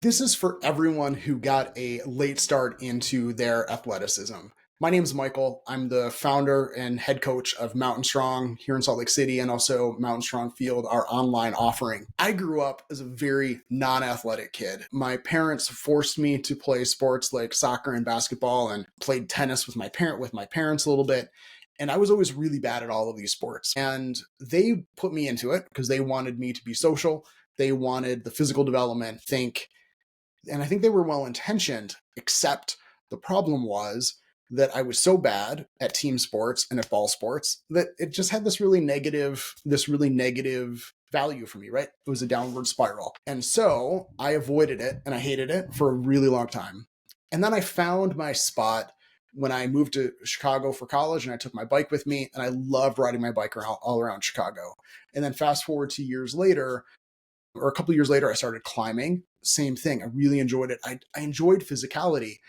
This is for everyone who got a late start into their athleticism. My name is Michael. I'm the founder and head coach of Mountain Strong here in Salt Lake City and also Mountain Strong Field, our online offering. I grew up as a very non-athletic kid. My parents forced me to play sports like soccer and basketball and played tennis with my parents a little bit. And I was always really bad at all of these sports. And they put me into it because they wanted me to be social. They wanted the physical development, and I think they were well intentioned, except the problem was that I was so bad at team sports and at ball sports that it just had this really negative value for me, right? It was a downward spiral. And so I avoided it and I hated it for a really long time. And then I found my spot when I moved to Chicago for college and I took my bike with me and I loved riding my bike around all around Chicago. And then fast forward 2 years later, or a couple of years later, I started climbing. Same thing. I really enjoyed it. I enjoyed physicality,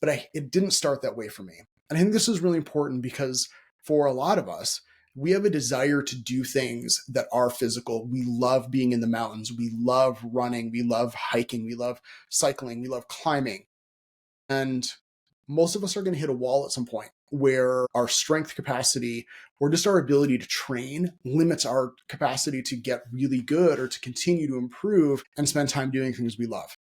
but it didn't start that way for me. And I think this is really important because for a lot of us, we have a desire to do things that are physical. We love being in the mountains. We love running. We love hiking. We love cycling. We love climbing. And most of us are going to hit a wall at some point where our strength capacity or just our ability to train limits our capacity to get really good or to continue to improve and spend time doing things we love.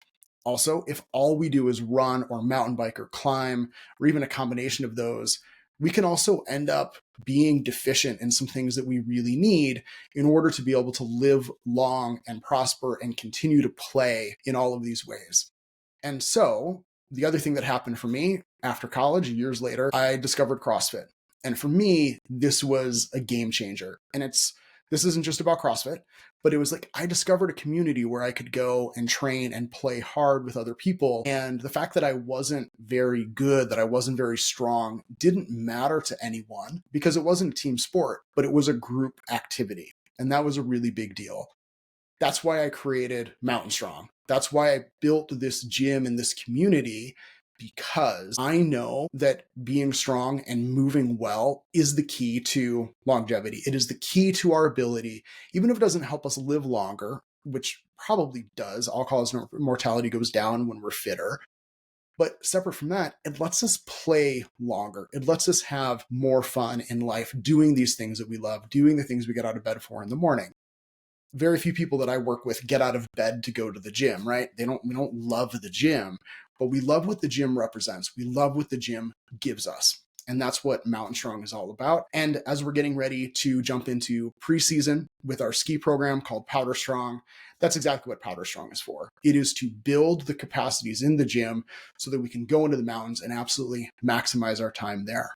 Also, if all we do is run or mountain bike or climb, or even a combination of those, we can also end up being deficient in some things that we really need in order to be able to live long and prosper and continue to play in all of these ways. And so the other thing that happened for me after college, years later, I discovered CrossFit. And for me, this was a game changer. And this isn't just about CrossFit, but it was like I discovered a community where I could go and train and play hard with other people. And the fact that I wasn't very good, that I wasn't very strong, didn't matter to anyone because it wasn't a team sport, but it was a group activity. And that was a really big deal. That's why I created Mountain Strong. That's why I built this gym in this community, because I know that being strong and moving well is the key to longevity. It is the key to our ability, even if it doesn't help us live longer, which probably does. All-cause mortality goes down when we're fitter. But separate from that, it lets us play longer. It lets us have more fun in life doing these things that we love, doing the things we get out of bed for in the morning. Very few people that I work with get out of bed to go to the gym, right? We don't love the gym, but we love what the gym represents. We love what the gym gives us. And that's what Mountain Strong is all about. And as we're getting ready to jump into preseason with our ski program called Powder Strong, that's exactly what Powder Strong is for. It is to build the capacities in the gym so that we can go into the mountains and absolutely maximize our time there.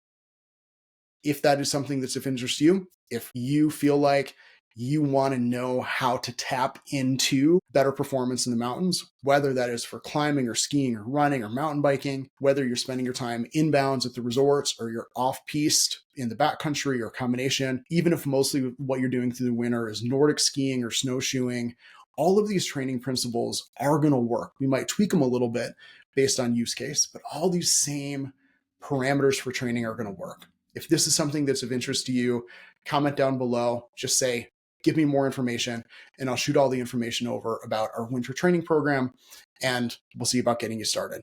If that is something that's of interest to you, if you feel like you want to know how to tap into better performance in the mountains, whether that is for climbing or skiing or running or mountain biking, whether you're spending your time inbounds at the resorts or you're off-piste in the backcountry or combination, even if mostly what you're doing through the winter is Nordic skiing or snowshoeing, all of these training principles are going to work. We might tweak them a little bit based on use case, but all these same parameters for training are going to work. If this is something that's of interest to you, comment down below. Just say, give me more information, and I'll shoot all the information over about our winter training program, and we'll see about getting you started.